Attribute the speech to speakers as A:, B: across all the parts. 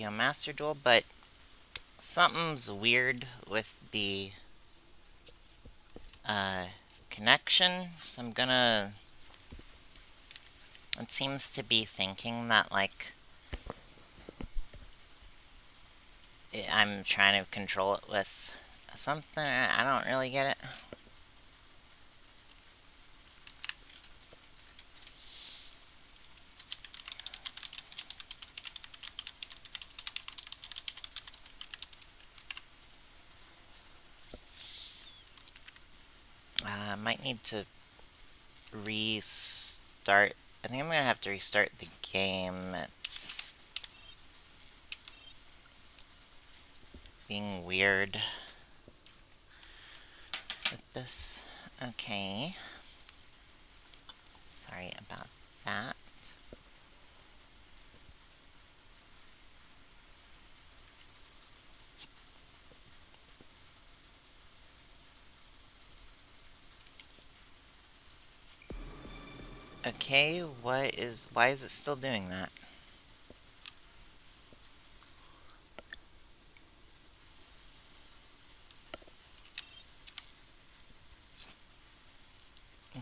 A: Yu-Gi-Oh! Master Duel, but something's weird with the connection, so I'm gonna... It seems to be thinking that, like, I'm trying to control it with something. I don't really get it. I might need to restart. I think I'm gonna have to restart the game. It's being weird with this. Okay. Sorry about that. Okay, why is it still doing that?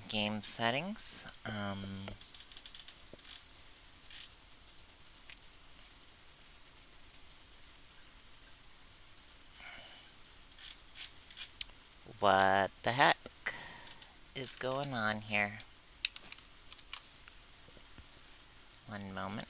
A: Game settings. What the heck is going on here? One moment.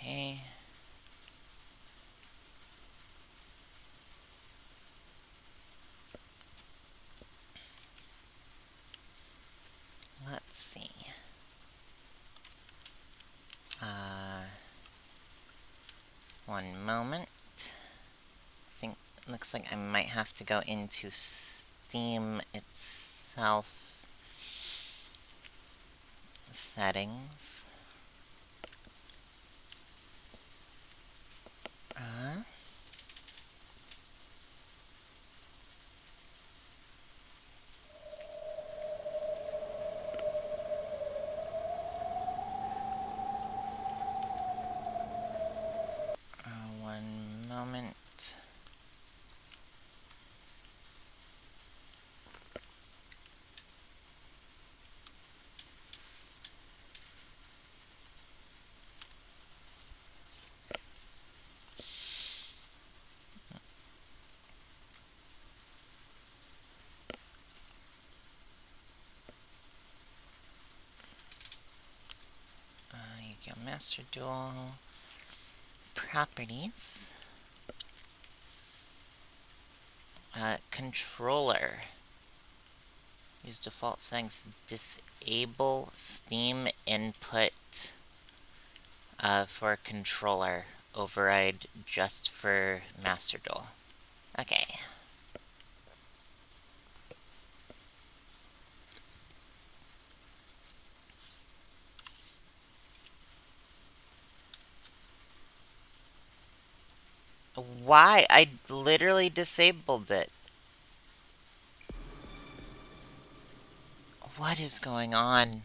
A: Okay. Let's see. One moment. I think looks like I might have to go into Steam itself. Settings. One moment. Yu-Gi-Oh! Master Duel. Properties. Controller. Use default settings. Disable Steam input for controller. Override just for Master Duel. Okay. Why? I literally disabled it. What is going on?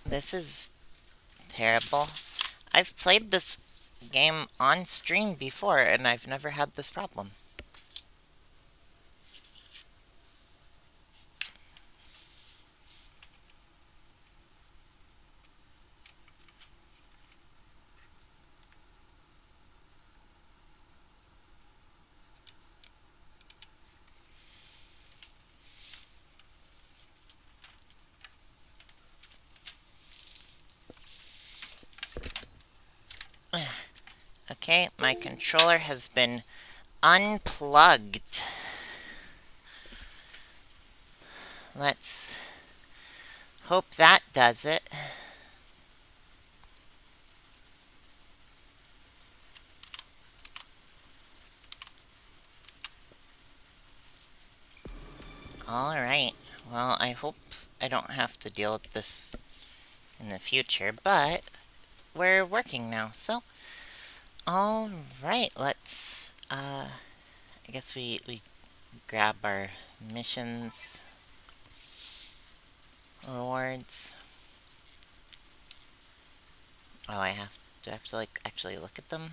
A: This is terrible. I've played this game on stream before, and I've never had this problem. Okay, my controller has been unplugged. Let's hope that does it. Alright, well, I hope I don't have to deal with this in the future, but we're working now, so. Alright, let's, I guess we grab our missions, rewards. Oh, do I have to, like, actually look at them?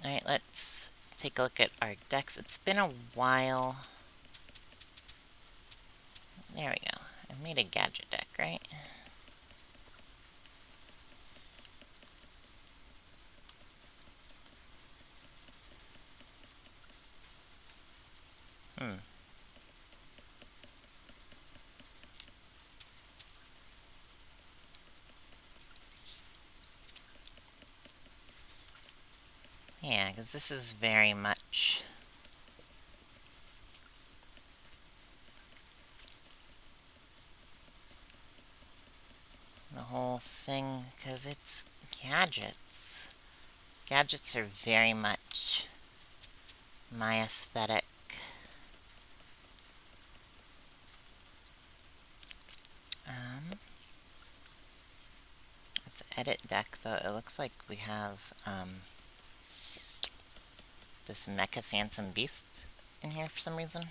A: Alright, let's take a look at our decks. It's been a while. There we go. I made a gadget deck, right? Hmm. Yeah, because this is very much the whole thing, because it's gadgets. Gadgets are very much my aesthetic. Let's edit deck, though. It looks like we have this Mecha Phantom Beast in here for some reason.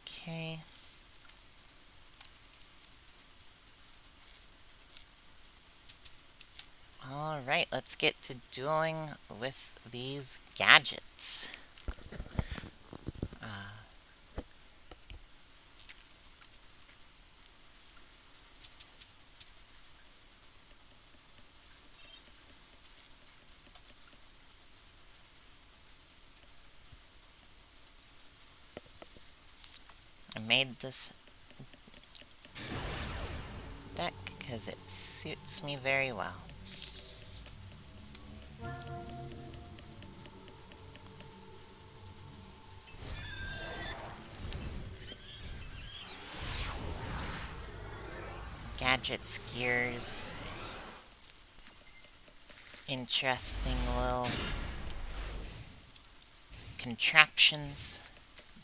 A: Okay. Alright, let's get to dueling with these gadgets. I made this deck because it suits me very well. Gadgets, gears, interesting little contraptions.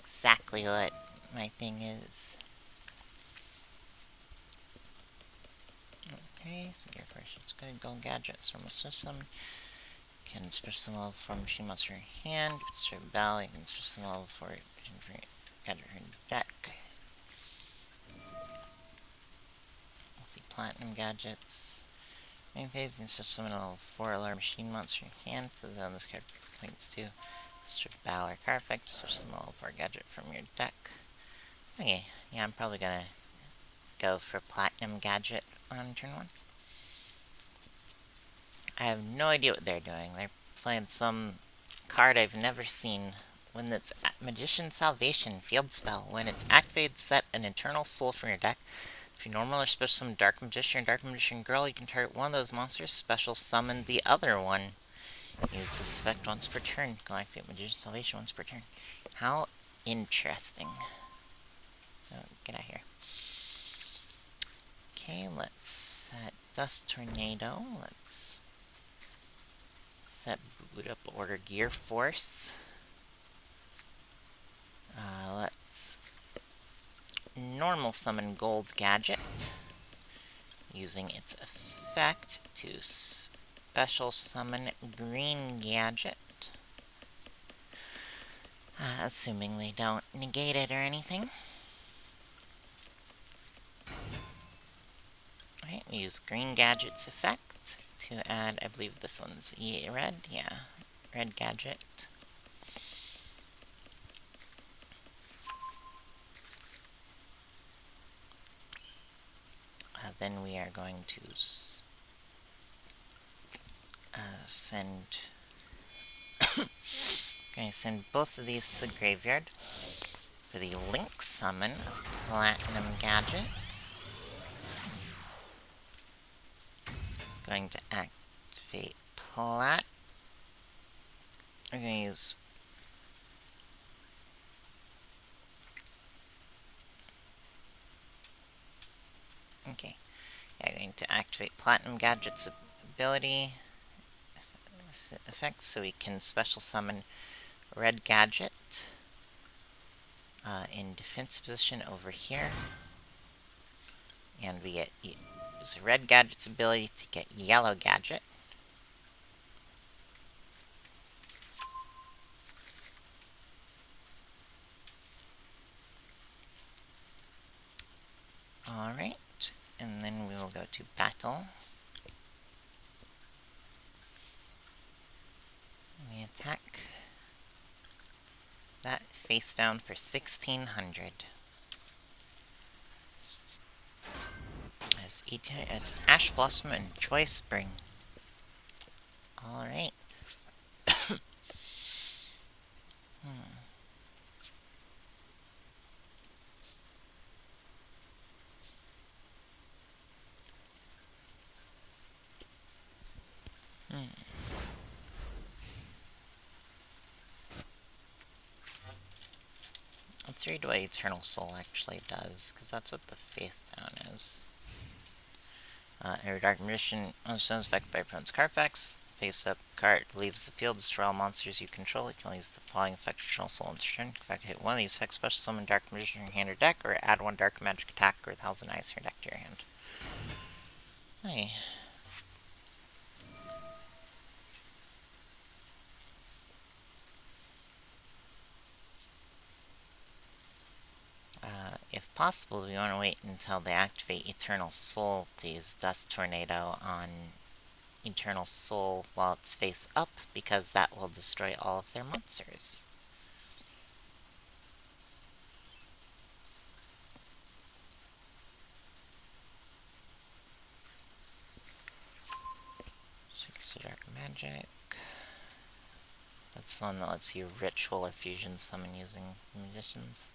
A: Exactly what my thing is. Okay, so gear first. It's good. Gold gadgets from a system. Can special some level for machine monster in hand. Start battle. You can special some level for gadget in deck. Let's see, platinum gadgets. Main phase, and special summon a level 4 alarm machine monster in hand. So on this card points to start battle or card effect. Special summon a level 4 gadget from your deck. Okay, yeah, I'm probably gonna go for platinum gadget on turn 1. I have no idea what they're doing. They're playing some card I've never seen. When it's Magician Salvation field spell. When it's activated, set an Eternal Soul from your deck. If you normal or special summon Dark Magician or Dark Magician Girl, you can target one of those monsters, special summon the other one. Use this effect once per turn. Go activate Magician Salvation once per turn. How interesting. Oh, get out of here. Okay, let's set Dust Tornado. Let's set boot up order Gear Force. Let's normal summon Gold Gadget, using its effect to special summon Green Gadget. Assuming they don't negate it or anything. Alright, we use Green Gadget's effect to add, I believe this one's red, yeah, Red Gadget. Then we are going to send Going to send both of these to the graveyard for the Link summon of Platinum Gadget. Going to activate Plat. I'm going to use... Okay. Yeah, I'm going to activate Platinum Gadget's ability effect so we can special summon Red Gadget in defense position over here. And we get use Red Gadget's ability to get Yellow Gadget. Alright, and then we will go to battle. We attack that face down for 1600. It's Ash Blossom and Joy Spring. Alright. Let's read what Eternal Soul actually does, because that's what the face down is. Every Dark Magician understands affected by opponent's card effects. Face up card leaves the field, destroy all monsters you control. You can only use the following effect Eternal Soul in turn. If I hit one of these effects, special summon Dark Magician in your hand or deck, or add one Dark Magic attack or 1,000 Eyes from your deck to your hand. Hey. If possible, we want to wait until they activate Eternal Soul to use Dust Tornado on Eternal Soul while it's face up, because that will destroy all of their monsters. Secrets of Dark Magic. That's the one that lets you ritual or fusion summon using magicians.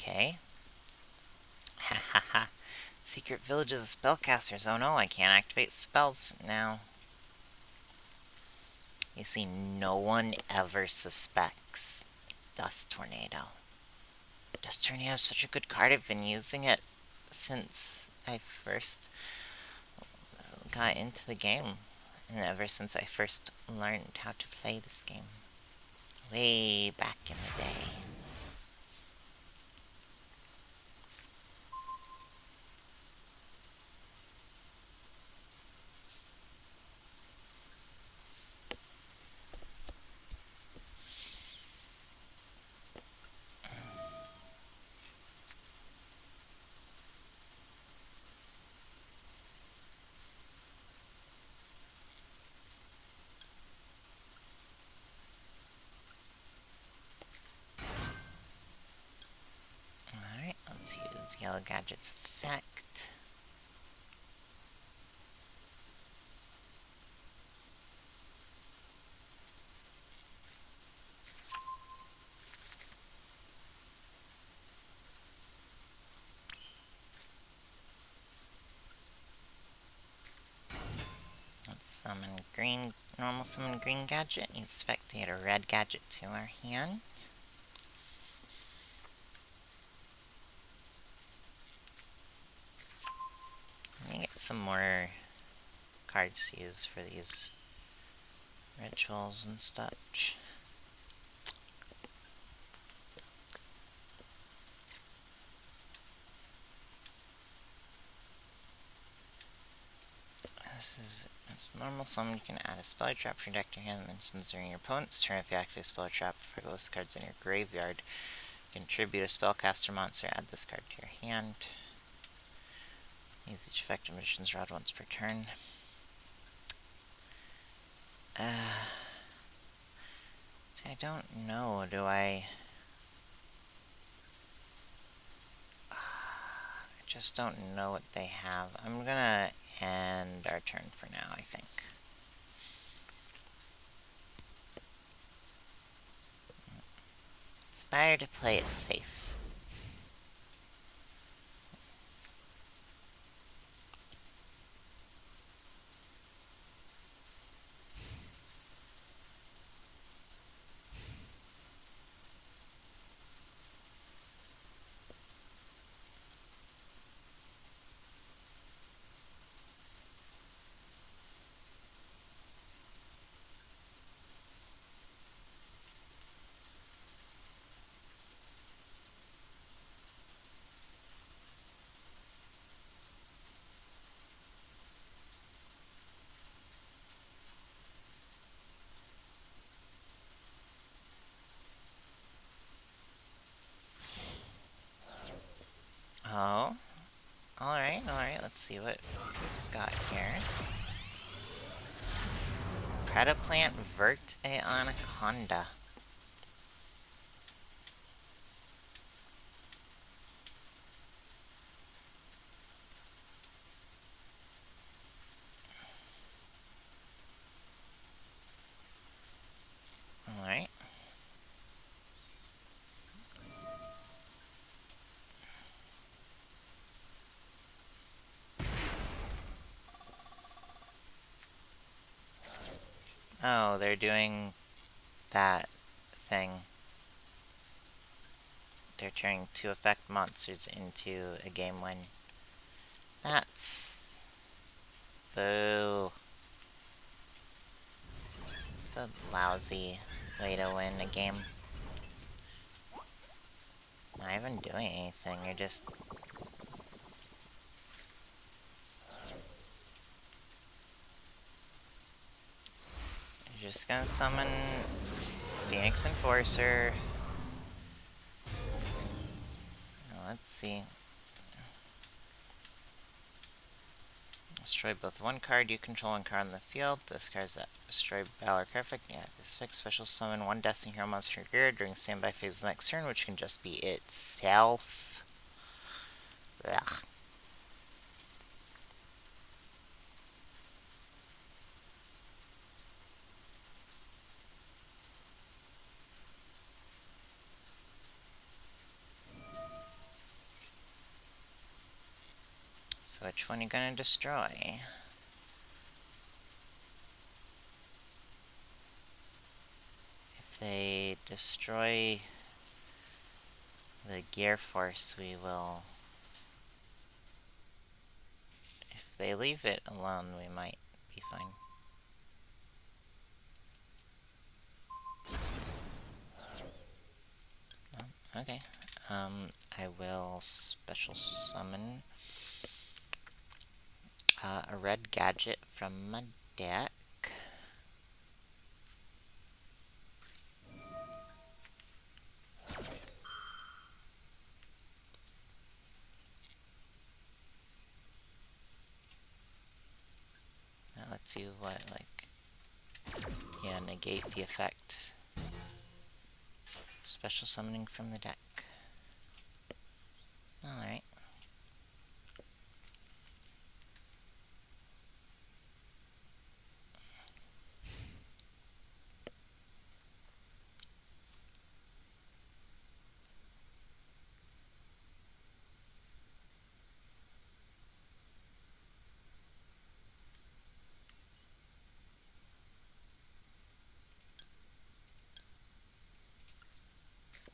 A: Okay. Ha ha ha. Secret villages of spellcasters. Oh no, I can't activate spells now. You see, no one ever suspects Dust Tornado. Dust Tornado is such a good card. I've been using it since I first got into the game. And ever since I first learned how to play this game. Way back in the day. Alright, let's use Yellow Gadget's effect. Let's summon green, normal summon green gadget. Use effect to get a red gadget to our hand. Let me get some more cards to use for these rituals and such. It's normal summon. You can add a spell trap for your deck to your hand and then since during your opponent's turn. If you activate a spell trap for this cards in your graveyard, contribute a spellcaster monster, add this card to your hand. Use each effective magician's rod once per turn. See, I don't know. Do I just don't know what they have. I'm gonna end our turn for now, I think. It's better to play it safe. Oh, alright, let's see what we've got here. Predaplant Vert a Anaconda. Alright. Oh, they're doing that thing. They're turning two effect monsters into a game win. That's... Boo. It's a lousy way to win a game. Not even doing anything, you're just... You're just gonna summon Phoenix Enforcer. Let's see. Destroy both one card you control and card on the field. Discards that. Destroy Valor Perfect. Yeah, this fix special summon one Destiny Hero monster gear during the standby phase of the next turn, which can just be itself. Ugh. So which one are you gonna destroy? If they destroy the Gear Force, we will... If they leave it alone, we might be fine. Oh, okay. I will special summon a red gadget from my deck. That lets you, what, like... Yeah, negate the effect. Special summoning from the deck. Alright.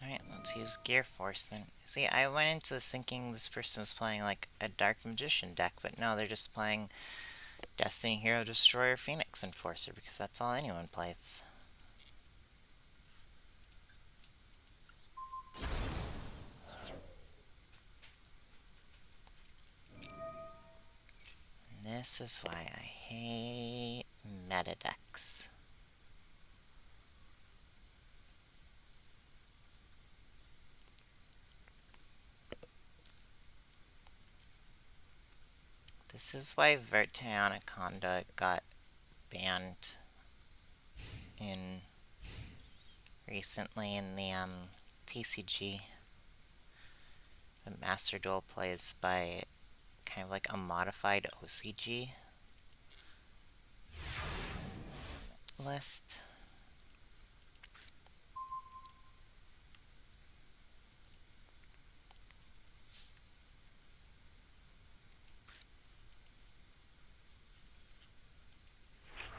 A: Alright, let's use Gear Force then. See, I went into this thinking this person was playing like a Dark Magician deck, but no, they're just playing Destiny Hero Destroyer Phoenix Enforcer, because that's all anyone plays. And this is why I hate meta decks. This is why Vert Anaconda got banned in recently in the TCG. that Master Duel plays by kind of like a modified OCG list.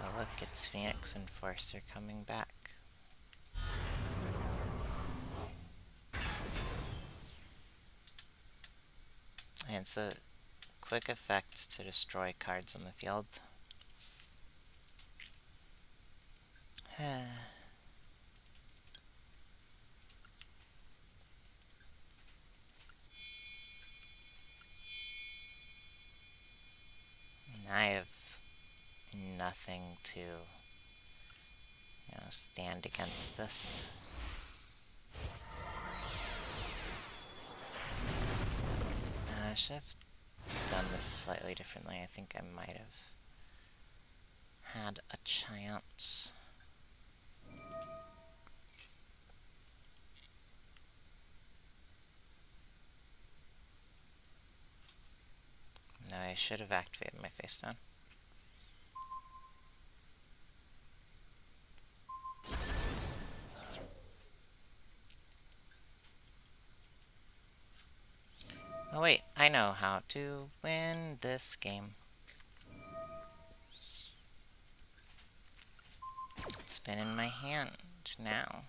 A: Oh look, it's Phoenix Enforcer coming back. And it's a quick effect to destroy cards on the field. I have nothing to, stand against this. I should have done this slightly differently. I think I might have had a chance. No, I should have activated my face down. Oh wait, I know how to win this game. It's been in my hand now.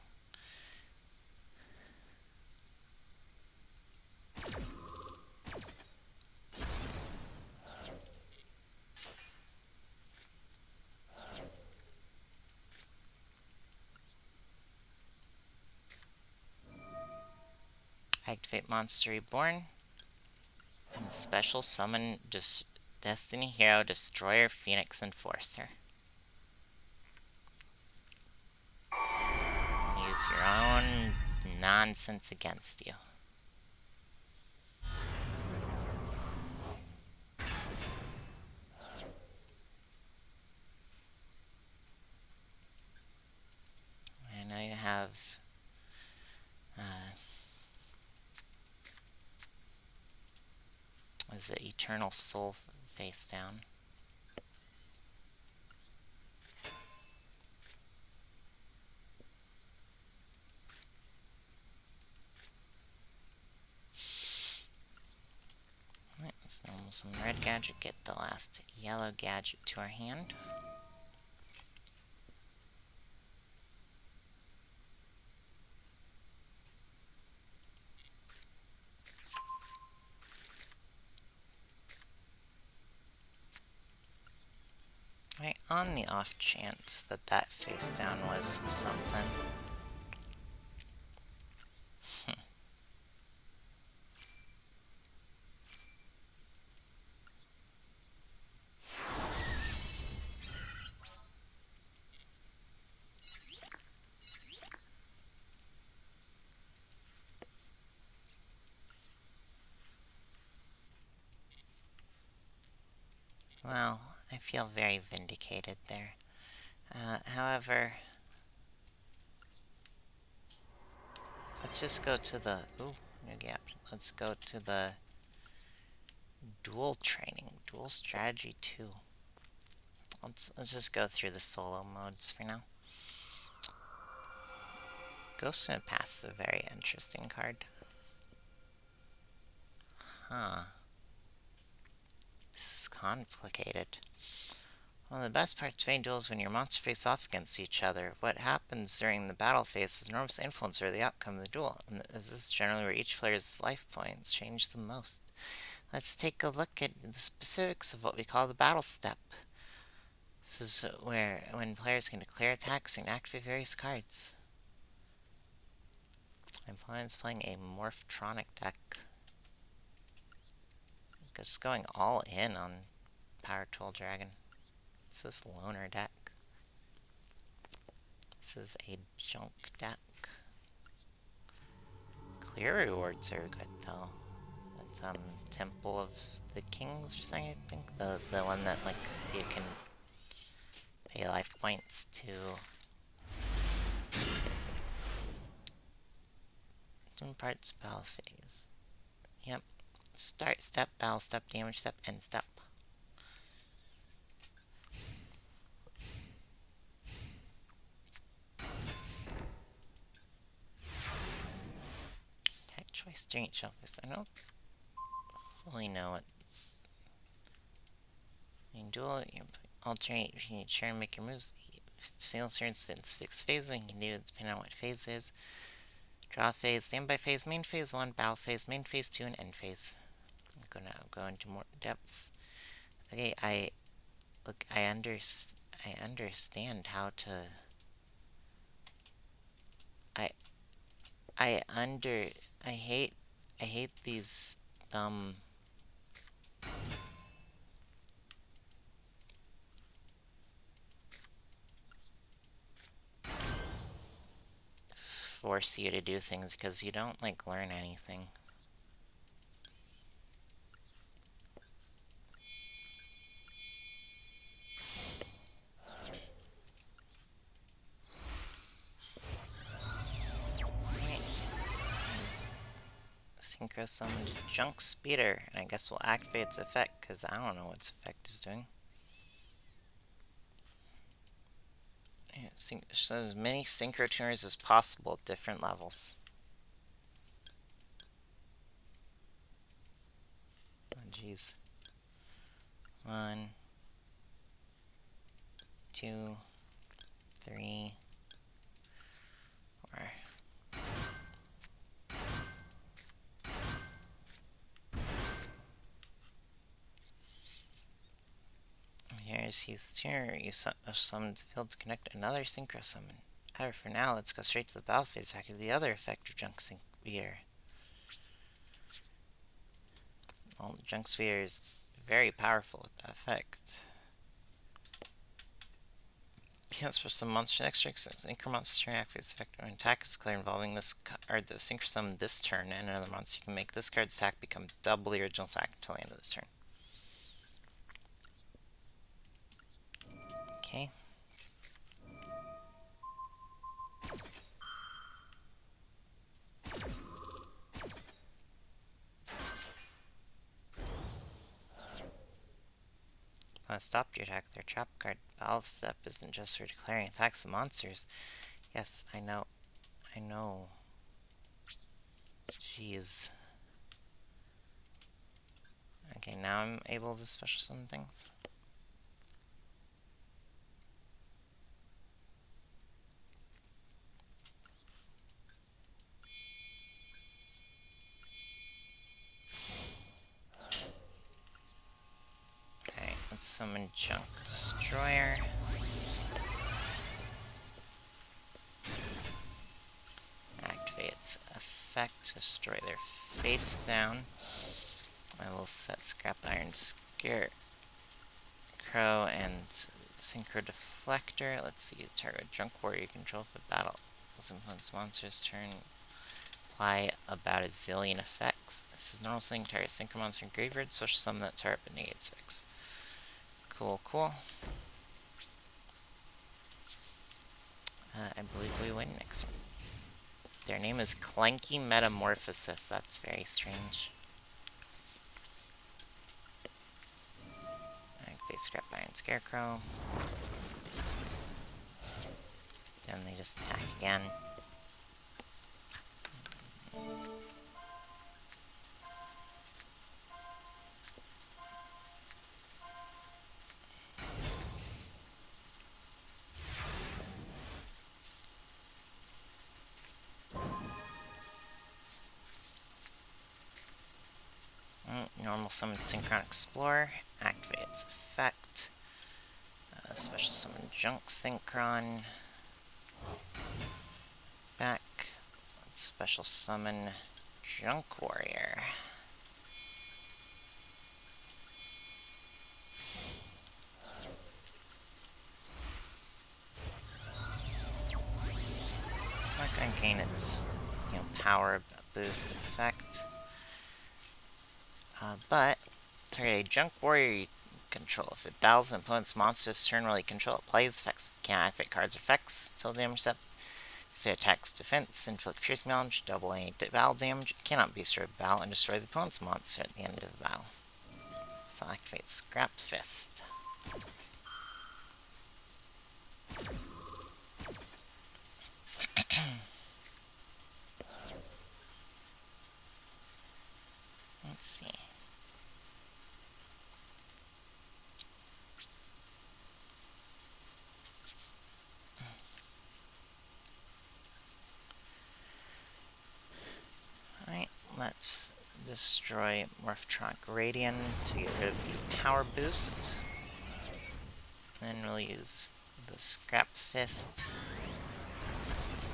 A: Activate Monster Reborn. And special summon Destiny Hero Destroyer Phoenix Enforcer. And use your own nonsense against you. And now you have is it Eternal Soul face down? Alright, let's normal some red gadget, get the last yellow gadget to our hand. Right, on the off chance that that face down was something. Well, I feel very vindicated there. However, let's just go to the... Ooh, new gap. Let's go to the Duel training. Duel Strategy 2. Let's just go through the solo modes for now. Ghost in the Past is a very interesting card. Huh. This is complicated. One of the best parts of playing duels is when your monsters face off against each other. What happens during the battle phase has enormous influence over the outcome of the duel, and this is generally where each player's life points change the most. Let's take a look at the specifics of what we call the battle step. This is where when players can declare attacks and activate various cards. My opponent's playing a Morphtronic deck. Just going all in on Power Tool Dragon. This is Loner deck. This is a junk deck. Clear rewards are good though. It's Temple of the Kings or something, I think. The one that like you can pay life points to impart spell phase. Yep. Start step, battle step, damage step, end step. Attack choice, strength shellfish. I don't fully know what. In duel, you alternate between each turn, make your moves. Single turns in 6 phases, and you can do it depending on what phase it is. Draw phase, standby phase, main phase 1, battle phase, main phase 2, and end phase. I'm gonna go into more depths. Okay, look, I understand how to. I I under I hate these dumb force you to do things because you don't like learn anything. Synchro summoned Junk Speeder, and I guess we'll activate its effect because I don't know what its effect is doing. So as many synchro tuners as possible at different levels. Oh jeez. 1, 2, 3, 4. Here's his tuner. You summoned the field to connect another synchro summon. However, for now, let's go straight to the battle phase after the other effect of Junk Speeder. Well, Junk Speeder is very powerful with that effect. Counts for some monster next turn. Synchro monster turn activates effect when attack is clear involving this card. The synchro summon this turn and another monster. You can make this card's attack become double the original attack until the end of this turn. Okay. When it stopped your attack with their trap card, Battle Step isn't just for declaring attacks on monsters. Yes, I know. I know. Jeez. Okay, now I'm able to special summon things. Okay, let's summon Junk Destroyer. Activate its effect to destroy their face down. I will set Scrap Iron Scarecrow and Synchro Deflector. Let's see, target Junk Warrior control for battle. Influence monster's turn. Apply about a zillion effects. This is normal thing, target Synchro Monster and Graveyard, special summon that target but negates effects. Cool, cool. I believe we win next one. Their name is Clanky Metamorphosis. That's very strange. Activate Scrap Iron Scarecrow. Then they just attack again. Normal summon Synchron Explorer. Activate its effect. Special summon Junk Synchron. Back. Let's special summon Junk Warrior. It's not going to gain its, power boost effect. But target a Junk Warrior you control. If it battles an opponent's monster's turn while you control it, plays effects. Can't activate cards or effects till the damage step. If it attacks defense, inflict piercing damage, double any battle damage, it cannot be destroyed by battle, and destroy the opponent's monster at the end of the battle. So activate Scrap Fist. Let's see. Alright, let's destroy Morphtronic Radian to get rid of the power boost. Then we'll use the Scrap Fist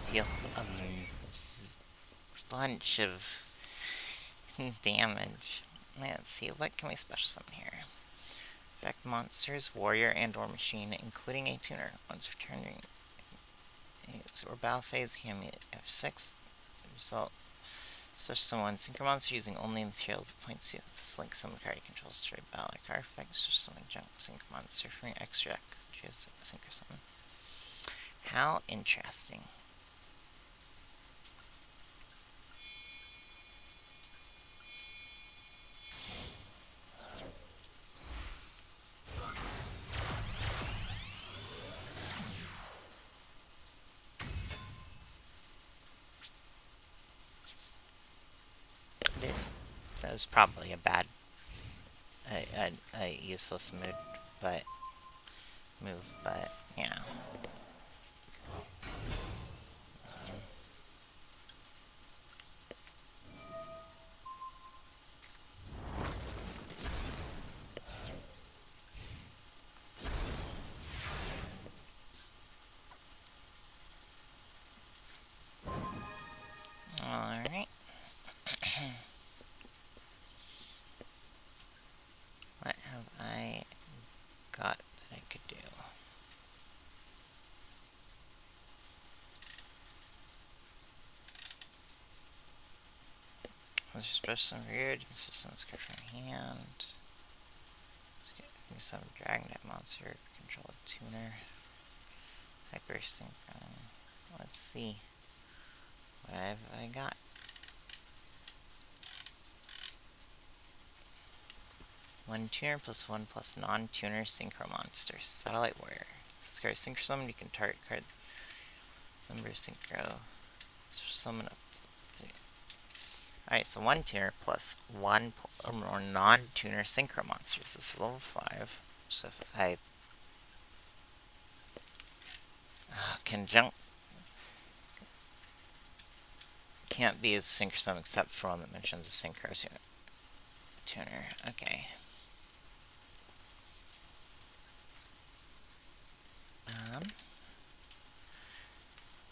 A: to deal a bunch of damage. Let's see, what can we special summon here? Affect monsters, warrior, and/or machine, including a tuner. Once returning or battle phase, he F6. Result. Such someone synchro monster using only materials that points to this link summon card controls destroy battle card effect. Such summon junk synchro monster from your extra deck. Choose synchro summon. How interesting. That was probably a bad, a useless move, but you know. Alright. What have I got that I could do? Let's just special summon weird. You can summon this card from hand. You can summon Dragon Knight monster. Control a tuner. Hyper Synchron. Let's see. What have I got? One tuner +1 non-tuner synchro monsters. Satellite Warrior. This card is synchro summon. You can target card. Number synchro. Summon up to 3. Alright, so 1 tuner +1 or more non-tuner synchro monsters. This is level 5. So if I conjunct can't be a synchro summon except for one that mentions a synchro tuner. Okay.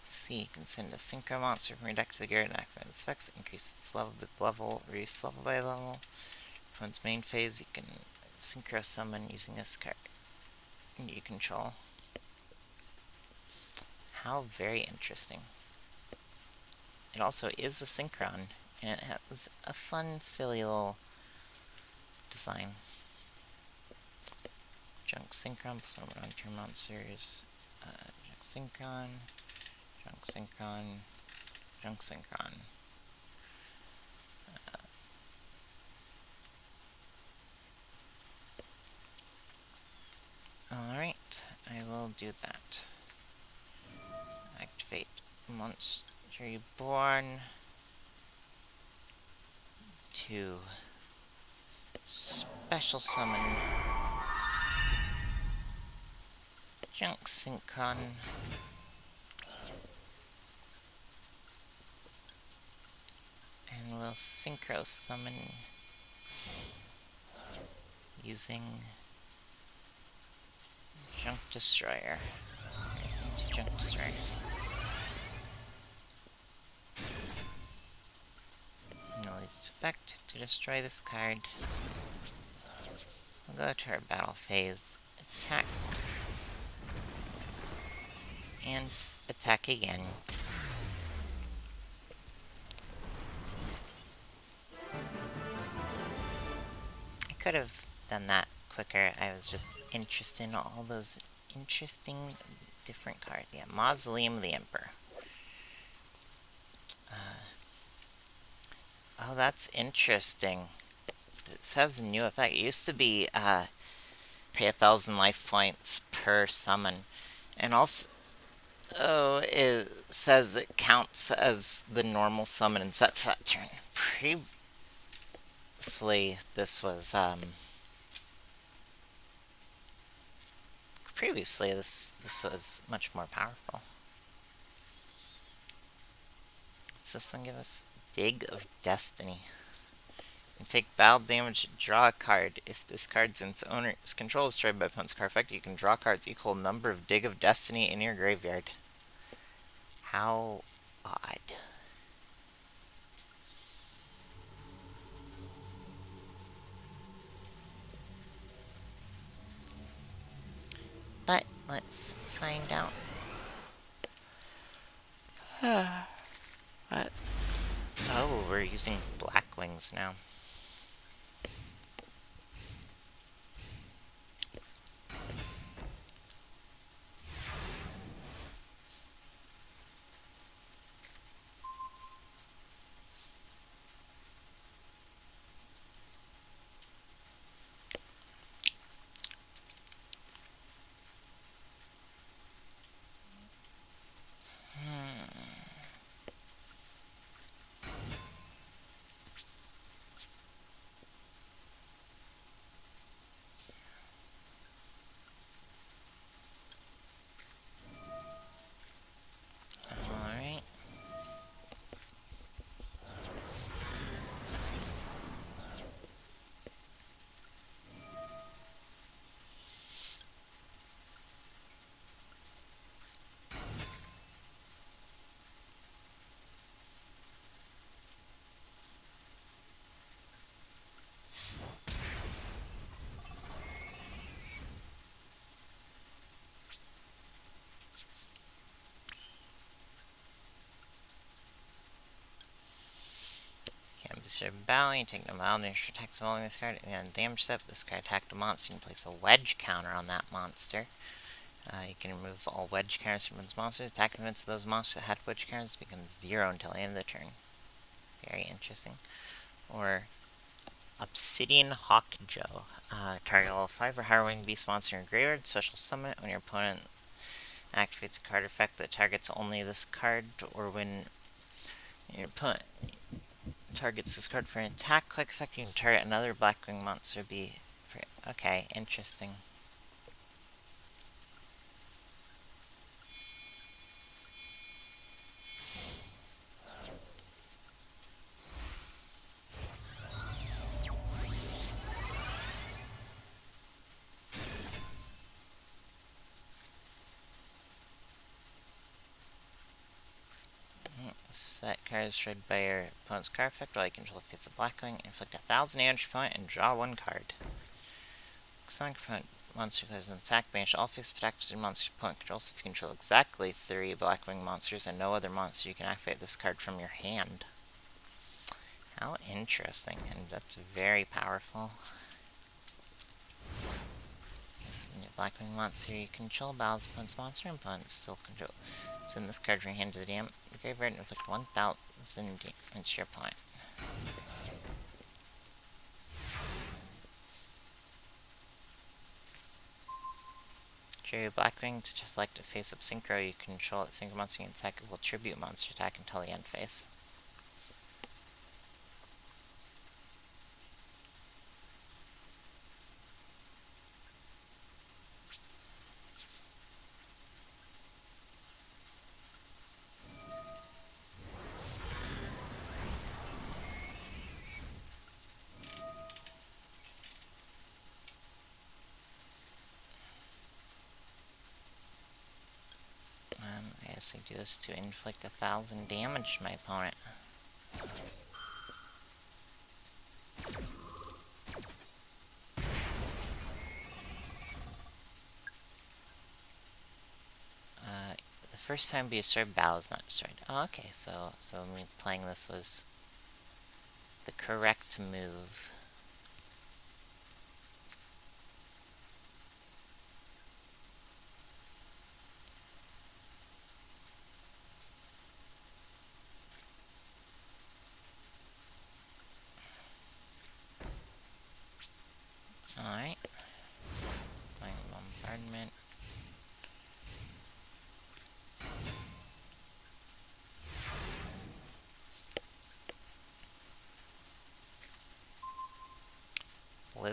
A: Let's see, you can send a synchro monster from your deck to the graveyard and activate its effects. Increase its level with level, reduce level by level. From its main phase, you can synchro summon using this card you control. How very interesting. It also is a synchron, and it has a fun, silly little design. Junk Synchron, some on-turn monsters. Junk Synchron, Junk Synchron, Junk Synchron. Alright, I will do that. Activate Monster Reborn to special summon Junk Synchron. And we'll synchro summon using Junk Destroyer. Into Junk Destroyer. And we'll use its effect to destroy this card. We'll go to our battle phase. Attack. And attack again. I could have done that quicker. I was just interested in all those interesting different cards. Yeah, Mausoleum of the Emperor. Oh, that's interesting. It says new effect. It used to be pay 1,000 life points per summon. And also, oh, it says it counts as the normal summon and set for that turn. Previously this was much more powerful. What's this one give us? Dig of Destiny. You take battle damage, draw a card. If this card's in its owner's control is destroyed by opponent's card effect, you can draw cards equal number of Dig of Destiny in your graveyard. How odd. But let's find out. What? Oh, we're using Black Wings now. Alright. Can't be disturbed battle. You take no battle damage for attacks following this card. And damage step, this card attacked a monster. You can place a wedge counter on that monster. You can remove all wedge counters from its monsters. Attack events of those monsters that had wedge counters becomes 0 until the end of the turn. Very interesting. Or Obsidian Hawk Joe. Target level 5 or higher wing beast monster in your graveyard. Special summon it when your opponent activates a card effect that targets only this card, or when your opponent targets this card for an attack quick effect, you can target another Blackwing monster. Okay, interesting. Set card destroyed by your opponent's card effect while you control the face of Blackwing. Inflict 1,000 damage per point and draw one card. Sonic opponent monster has an attack, banish all face attacks your monster opponent controls. If you control exactly 3 Blackwing monsters and no other monster, you can activate this card from your hand. How interesting, and that's very powerful. This new Blackwing monster you control battles opponent's monster and opponent still control. Send this card from your hand to the graveyard and inflict 1,000 damage to your opponent. True Blackwing to select a face-up synchro you control at synchro monster and attack will tribute monster attack until the end phase. I guess I do this to inflict 1,000 damage to my opponent. The first time be destroyed, battle is not destroyed. Oh, okay, so me playing this was the correct move.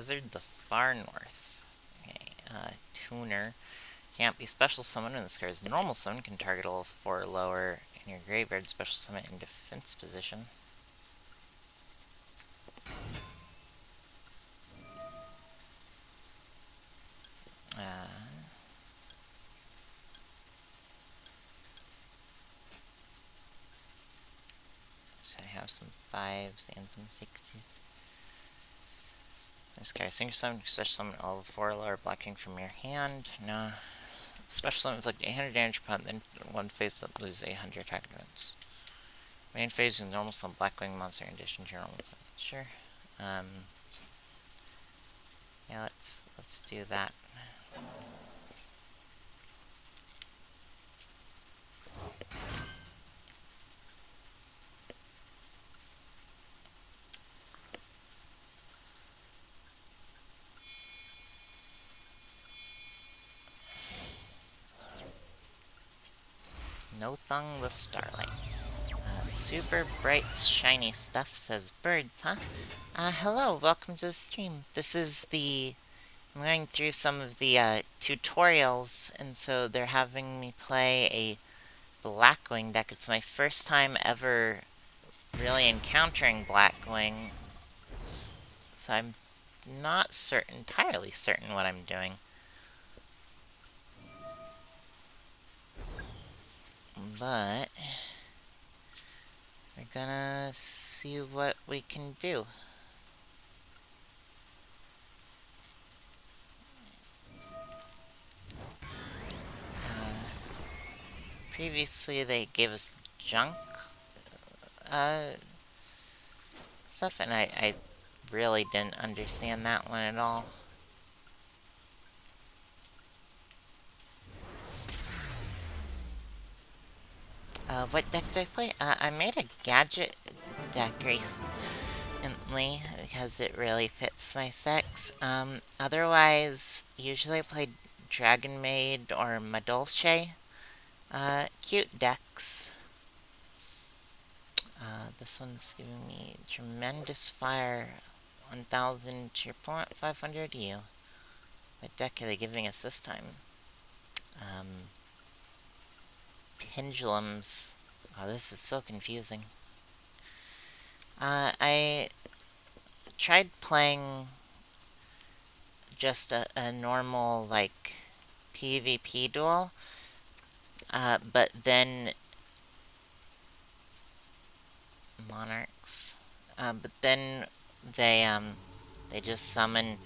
A: Wizard the Far North. Okay, Tuner. Can't be special summon when this card is normal summon. Can target a level 4 or lower in your graveyard. Special summon in defense position. So I have some 5s and some 6s. This guy, single summon, special summon all of 4 lower blocking from your hand. No. Special summon inflict 800 damage upon then one phase that loses 800 attack defense. Main phase is normal summon Blackwing monster in addition to your normal summon. Sure. Yeah, let's do that. No Thung the Starlight. Super bright, shiny stuff, says Birds, huh? Hello, welcome to the stream. I'm going through some of the, tutorials, and so they're having me play a Blackwing deck. It's my first time ever really encountering Blackwing, so I'm not entirely certain what I'm doing. But we're gonna see what we can do. Previously they gave us junk stuff, and I really didn't understand that one at all. What deck did I play? I made a gadget deck recently because it really fits my sex. Otherwise, usually I play Dragon Maid or Madolche. Cute decks. This one's giving me tremendous fire. 1000 to your point, 500 you. What deck are they giving us this time? Pendulums. Oh, this is so confusing. I tried playing just a normal, like, PvP duel, but then Monarchs. But then they just summon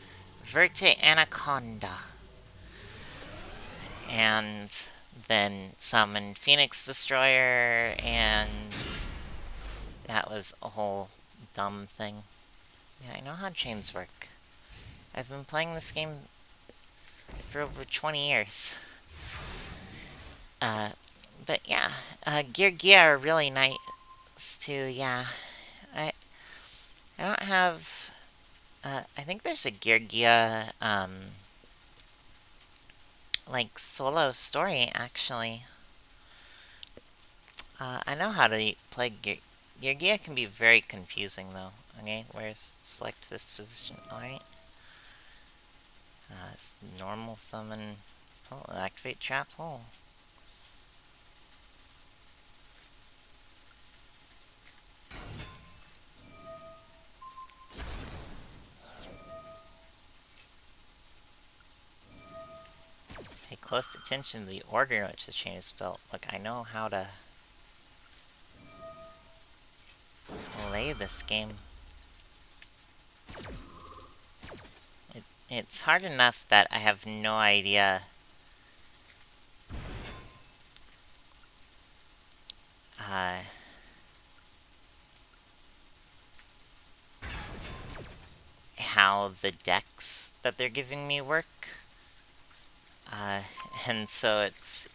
A: Verte Anaconda. And then summon Phoenix Destroyer, and that was a whole dumb thing. Yeah, I know how chains work. I've been playing this game for over 20 years. But yeah, Gear are really nice too, yeah. I don't have, I think there's a Gear, like, solo story, actually. I know how to play Gear. Gear can be very confusing, though. Okay, where's select this position? Alright. It's normal summon. Oh, activate trap hole. Pay close attention to the order in which the chain is spelled. Look, I know how to play this game. It's hard enough that I have no idea how the decks that they're giving me work. And so it's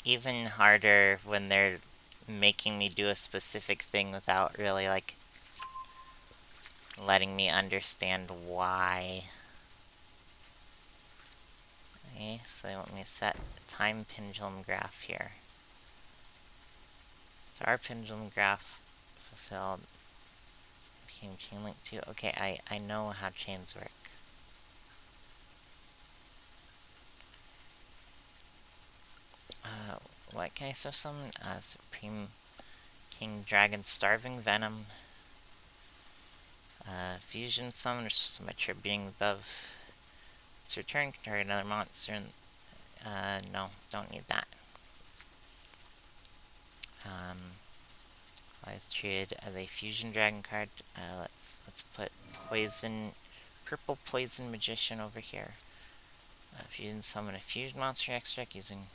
A: even harder when they're making me do a specific thing without really, like, letting me understand why. Okay, so they want me to set a time pendulum graph here. Star pendulum graph fulfilled. Became chain link 2. Okay, I know how chains work. Uh, what can I so summon? Supreme King Dragon Starving Venom. Fusion Summon, my trip being above its return, can target another monster. No, don't need that. Why is treated as a Fusion Dragon card? Let's put Poison, Purple Poison Magician over here. Fusion Summon a Fusion monster extract using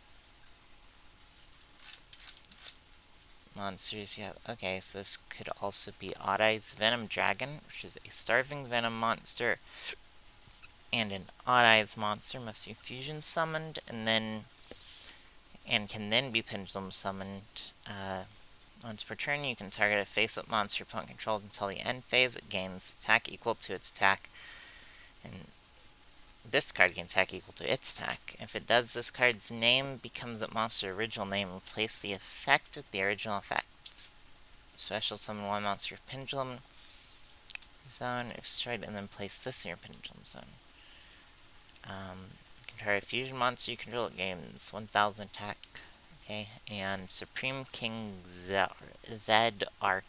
A: monsters you have. Okay, so this could also be Odd Eyes Venom Dragon, which is a Starving Venom monster, and an Odd Eyes monster must be fusion summoned, and can then be pendulum summoned. Once per turn, you can target a face-up monster your opponent controls until the end phase. It gains attack equal to its attack, and this card gains attack equal to its attack. If it does, this card's name becomes that monster's original name. Replace the effect with the original effect. Special summon one monster pendulum zone if destroyed, and then place this in your pendulum zone. You can try a fusion monster you control. It gains 1000 attack. Okay, and Supreme King Zed Arc.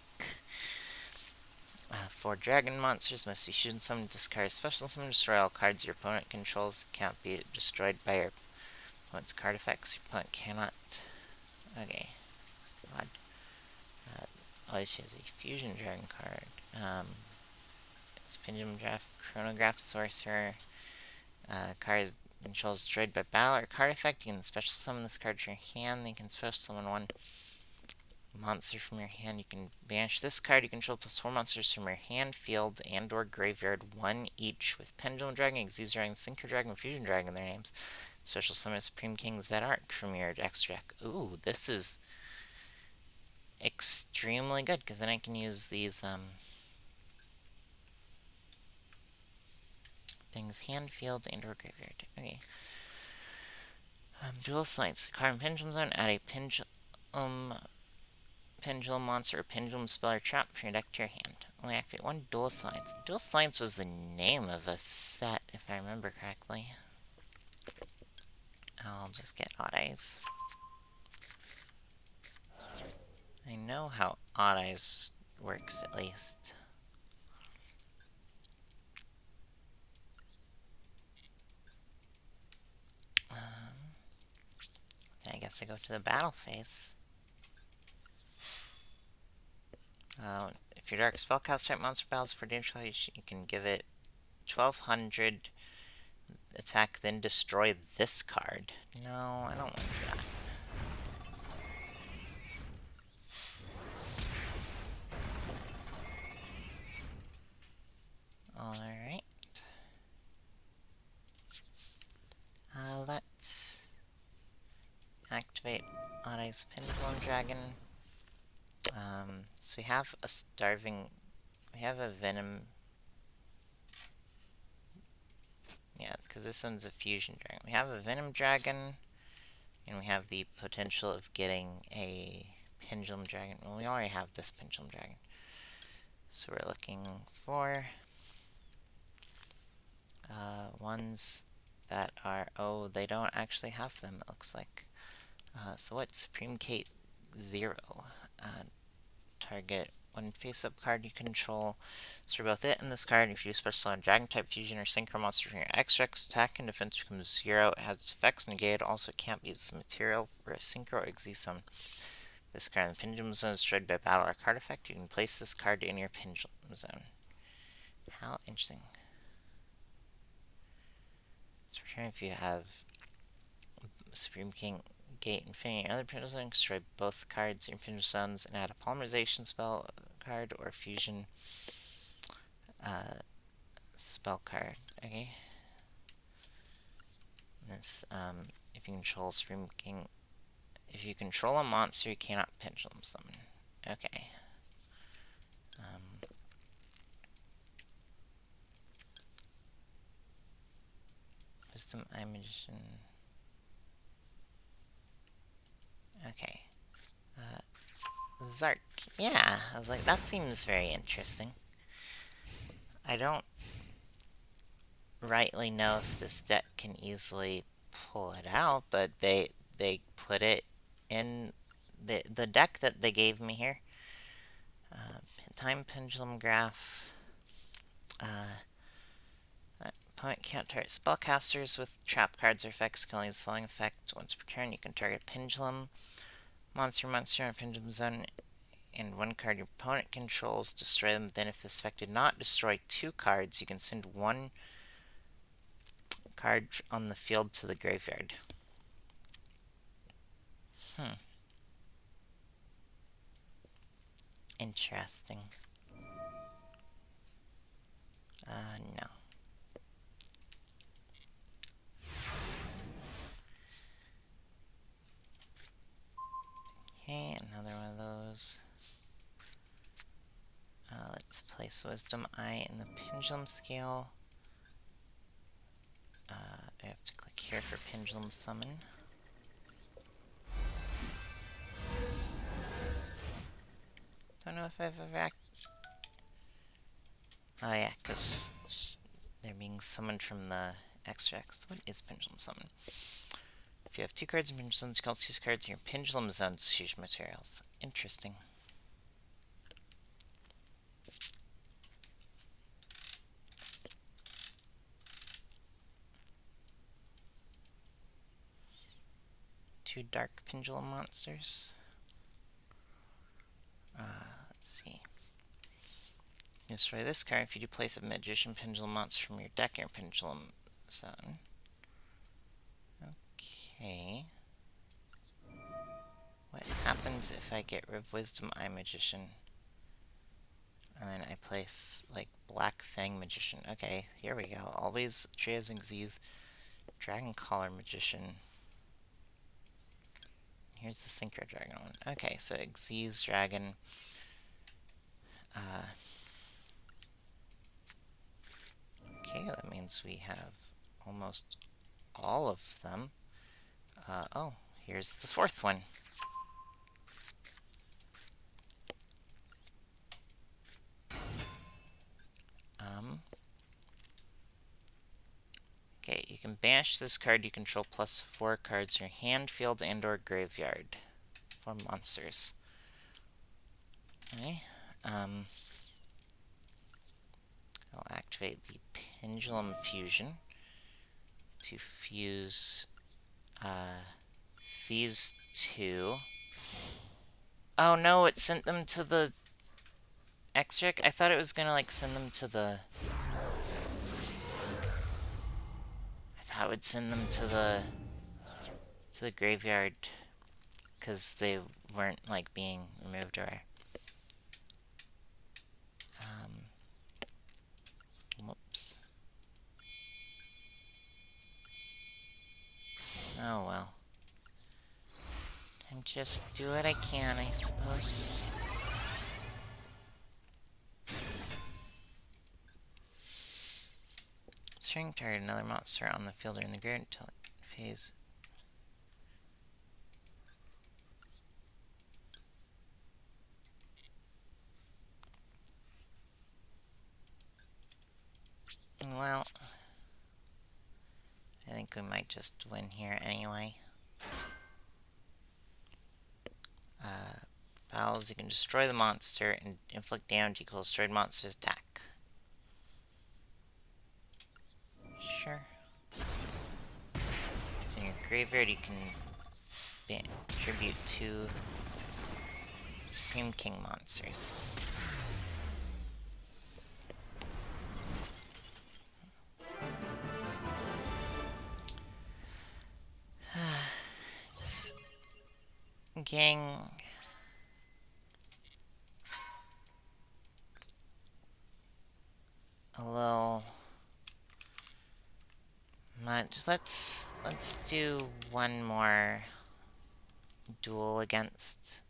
A: For dragon monsters, must be fusion summoned. Discard special summon. Destroy all cards your opponent controls. Can't be destroyed by your opponent's card effects. Your opponent cannot. Okay, odd. Always use a fusion dragon card. It's Pendulum Draft, Chronograph Sorcerer. Card controls destroyed by battle or card effect. You can special summon this card to your hand. Then you can special summon one monster from your hand. You can banish this card. You control plus 4 monsters from your hand, field, and or graveyard, 1 each, with Pendulum Dragon, Xyz Dragon, Synchro Dragon, Fusion Dragon in their names. Special summon Supreme King Zed Arc from your extra deck. Ooh, this is extremely good, because then I can use these, things hand, field, and or graveyard. Okay. Duel Slides. Card in Pendulum Zone. Add a Pendulum monster or Pendulum spell or trap from your deck to your hand. Only activate one Duel Slides. Duel Slides was the name of a set, if I remember correctly. I'll just get Odd Eyes. I know how Odd Eyes works, at least. I guess I go to the battle phase. If your dark spellcast type monster battles for damage, you can give it 1200 attack, then destroy this card. No, I don't like that. Alright. Let's activate Odd Eyes Pendulum Dragon. So we have a starving... We have a Venom... Yeah, because this one's a Fusion Dragon. We have a Venom Dragon, and we have the potential of getting a Pendulum Dragon. Well, we already have this Pendulum Dragon. So we're looking for ones that are... Oh, they don't actually have them, it looks like. So what? Supreme Kate 0. Target one face-up card you control. So both it and this card, if you special on Dragon type fusion or synchro monster from your extra attack and defense becomes 0. It has its effects negated. Also, it can't be used as material for a synchro or Xyz. This card in the Pendulum Zone is destroyed by battle or card effect. You can place this card in your Pendulum Zone. How interesting. So return if you have Supreme King Gate Infinity and other Pendulum Zone, destroy both cards in your Pendulum Zones and add a Polymerization spell card or Fusion spell card. Okay. This, if you control Supreme King, if you control a monster, you cannot Pendulum Summon. Okay. Wisdom Eye Magician. Okay. Zark. Yeah, I was like, that seems very interesting. I don't rightly know if this deck can easily pull it out, but they they put it in the deck that they gave me here. Time pendulum graph. Opponent can't target spellcasters with trap cards or effects. Can only use slowing effect once per turn. You can target a pendulum monster in a pendulum zone, and one card your opponent controls, destroy them. Then, if this effect did not destroy 2 cards, you can send 1 card on the field to the graveyard. Interesting. No. Okay, another one of those. Let's place Wisdom Eye in the Pendulum Scale. I have to click here for Pendulum Summon. Don't know if I've ever Oh yeah, because they're being summoned from the extracts. What is Pendulum Summon? If you have 2 cards in Pendulum Zones, you can also use cards in your Pendulum Zones to use materials. Interesting. Two dark pendulum monsters. Let's see. Destroy this card if you do place a magician pendulum monster from your deck in your pendulum zone. Okay. What happens if I get rid of Wisdom Eye Magician? And then I place, like, Black Fang Magician. Okay, here we go. Always Trias and Xyz. Dragon Collar Magician. Here's the Synchro Dragon one. Okay, so Xyz Dragon. Okay, that means we have almost all of them. Oh, here's the 4th one. Okay, you can banish this card you control plus 4 cards in your hand, field, and or graveyard for monsters. Okay, I'll activate the Pendulum Fusion to fuse these 2. Oh no, it sent them to the X-Rick? I thought it was gonna, like, send them to the... I thought it would send them to the graveyard, because they weren't, like, being removed or... Whoops. Oh well. And just do what I can, I suppose. String target another monster on the field or in the grid until it phase. Well, I think we might just win here anyway. Battles, you can destroy the monster and inflict damage equals destroyed monster's attack. Sure. So in your graveyard, you can tribute 2 Supreme King monsters. It's getting a little much. Let's do one more duel against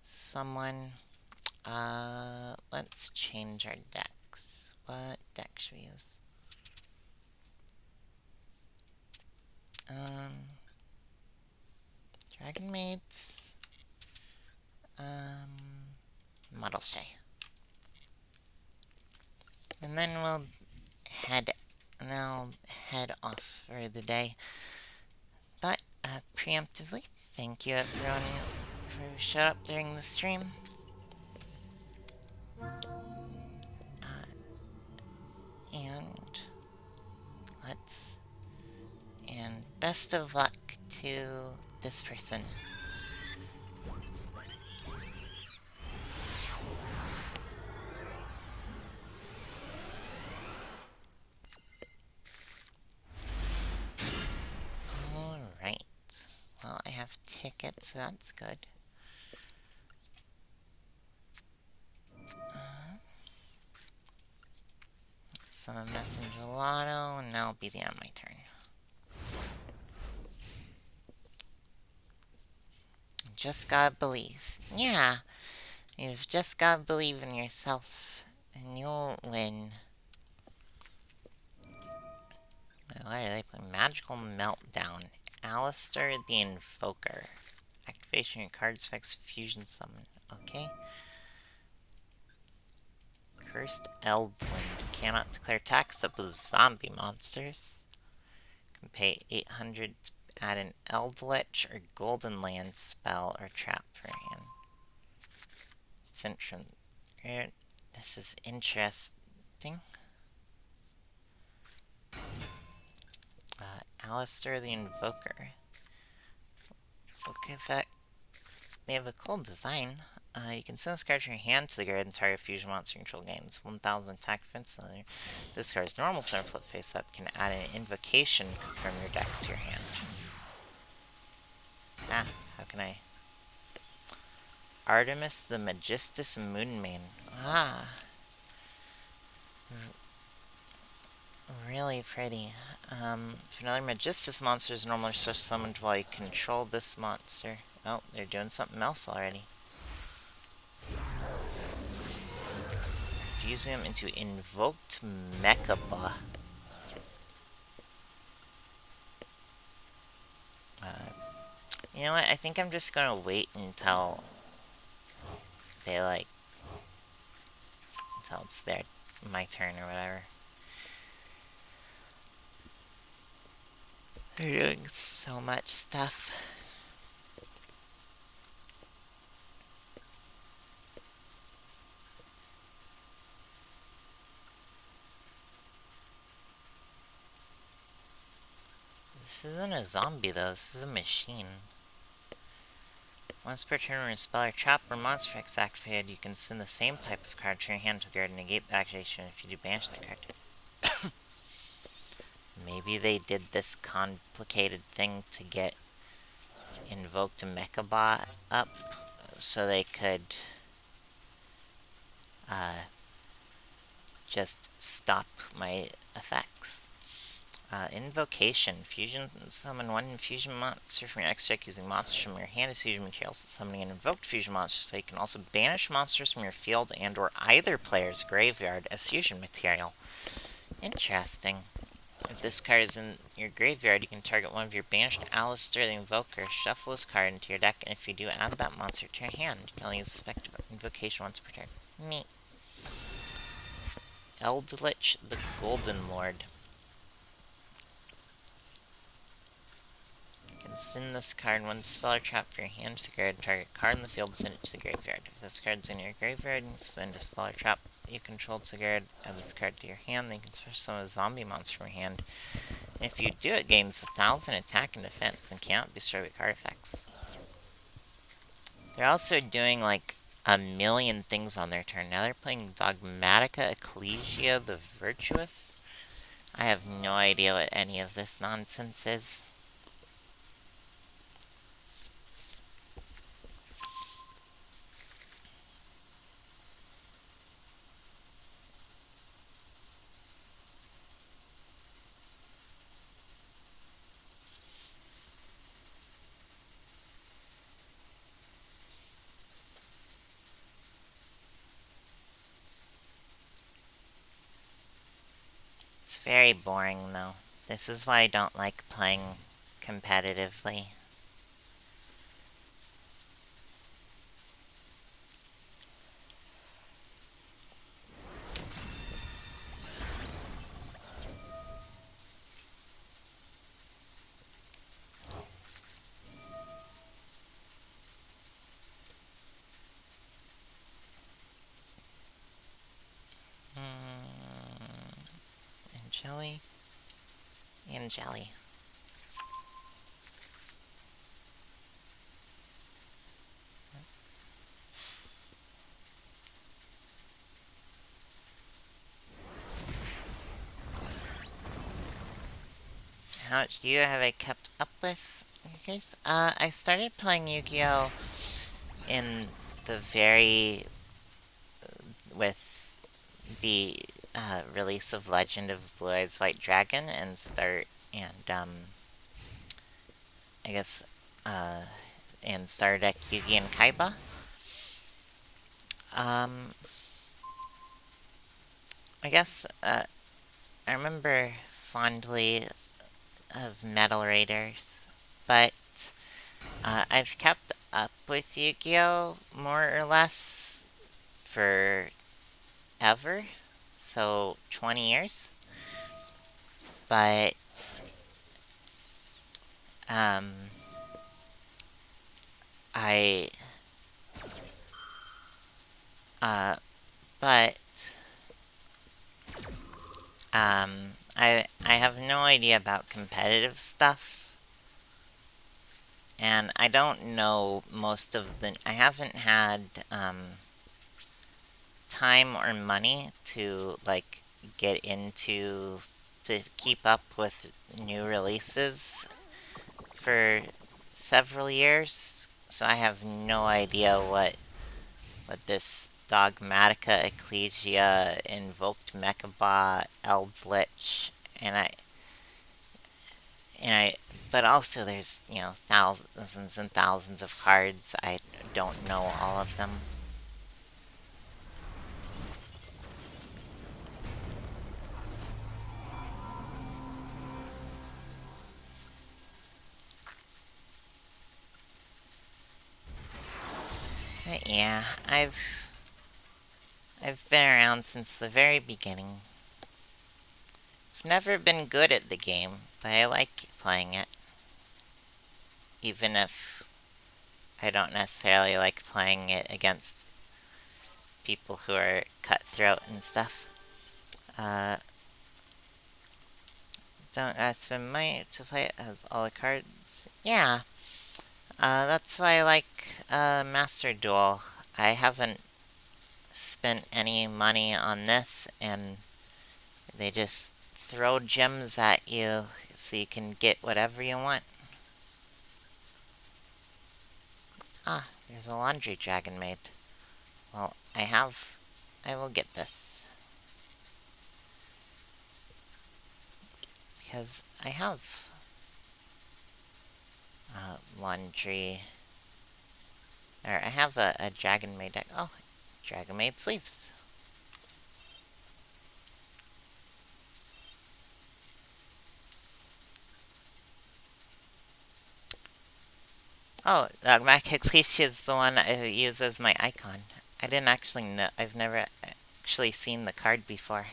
A: someone. Let's change our decks. What deck should we use? Dragon Maids. Model Stray. And then we'll head off for the day. preemptively. Thank you everyone who showed up during the stream. And let's... And best of luck to this person. Alright. Well, I have tickets, so that's good. Summon Messenger Gelato, and that'll be the end of my turn. Just gotta believe. Yeah, you've just gotta believe in yourself, and you'll win. Why are they playing? Magical Meltdown. Alistair the Invoker. Activation your card's effects fusion summon. Okay. Cursed Eldland. Cannot declare attack except with zombie monsters. Can pay 800 to add an Eldritch or Golden Land spell or trap for hand. This is interesting. Alistair the Invoker. Okay, effect. They have a cool design. You can send this card from your hand to the guard and target fusion monster control gains 1000 attack defense. This card's normal center flip face up can add an invocation from your deck to your hand. How can I? Artemis the Magistus Moonmain. Really pretty. If another Magistus monster is normally supposed to summon while you control this monster. Oh, they're doing something else already. Fusing them into Invoked Mechaba. You know what? I think I'm just gonna wait until they until it's my turn or whatever. They're doing so much stuff. This isn't a zombie though, this is a machine. Once per turn when a spell or trap or monster effect is activated, you can send the same type of card to your hand to guard and negate the activation if you do banish that card. Maybe they did this complicated thing to get Invoked Mechaba up so they could just stop my effects. Invocation. Fusion summon one fusion monster from your extra deck using monsters from your hand as fusion materials. Summoning an invoked fusion monster, so you can also banish monsters from your field and or either player's graveyard as fusion material. Interesting. If this card is in your graveyard, you can target one of your banished Alistair the Invoker, shuffle this card into your deck, and if you do, add that monster to your hand. You can only use effective invocation once per turn. Neat. Eldritch the Golden Lord. Send this card when spell or trap for your hand to guard target card in the field, send it to the graveyard. If this card's in your graveyard and send a spell or trap you control to guard, add this card to your hand, then you can special summon a zombie monster from your hand. And if you do, it gains 1000 attack and defense and cannot be destroyed with card effects. They're also doing like a million things on their turn. Now they're playing Dogmatica Ecclesia the Virtuous. I have no idea what any of this nonsense is. It's very boring, though. This is why I don't like playing competitively. Jelly and jelly. How much Yu-Gi-Oh have I kept up with? Here's, I started playing Yu-Gi-Oh in the very with the release of Legend of Blue Eyes White Dragon I guess uh, and Star Deck Yugi and Kaiba. Um, I guess I remember fondly of Metal Raiders, but I've kept up with Yu-Gi-Oh more or less forever, so 20 years. But um, I uh, but I have no idea about competitive stuff, and I don't know most of the. I haven't had time or money to like get into to keep up with new releases for several years, so I have no idea what this Dogmatica Ecclesia invoked Mechabot Eldritch and I but also there's, you know, thousands and thousands of cards. I don't know all of them. But yeah, I've been around since the very beginning. I've never been good at the game, but I like playing it. Even if I don't necessarily like playing it against people who are cutthroat and stuff. Uh, don't spend money to play it, has all the cards. Yeah, that's why I like Master Duel. I haven't spent any money on this, and they just throw gems at you so you can get whatever you want. Ah, there's a laundry dragon made. Well, I will get this. Because I have laundry. Or I have a dragon made deck. Oh, dragon made sleeves. Oh, Magma is the one I use as my icon. I didn't actually know. I've never actually seen the card before.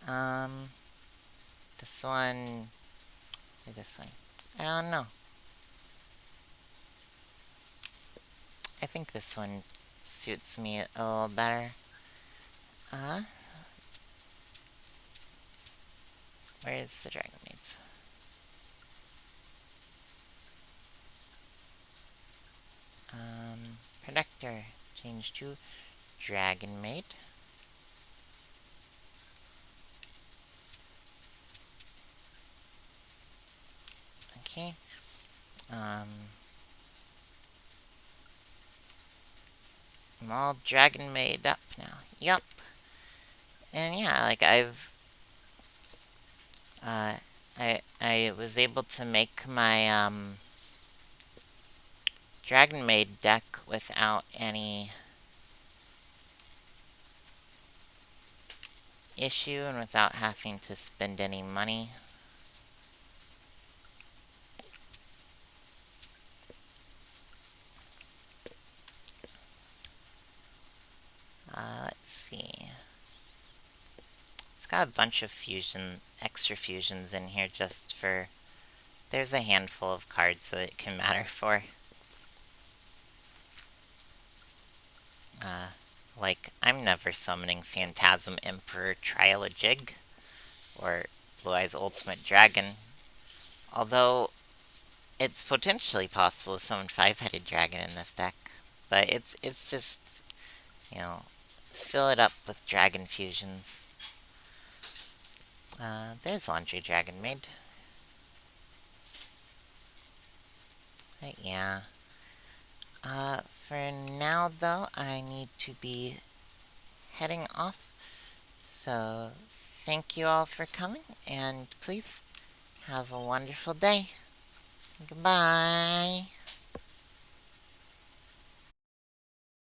A: Um, this one or this one? I don't know. I think this one suits me a little better. Uh, where is the dragon maids? Protector. Change to dragon maid. Okay. Um, I'm all dragon made up now. Yup. And yeah, like uh, I was able to make my dragon maid deck without any issue and without having to spend any money. Let's see. It's got a bunch of extra fusions in here just for. There's a handful of cards that it can matter for. Uh, like, I'm never summoning Phantasm Emperor Trial a Jig. or Blue Eyes Ultimate Dragon. Although it's potentially possible to summon Five-Headed Dragon in this deck. But it's just, you know, fill it up with dragon fusions. There's Laundry Dragon Maid. But yeah. For now though, I need to be heading off. So thank you all for coming, and please have a wonderful day. Goodbye.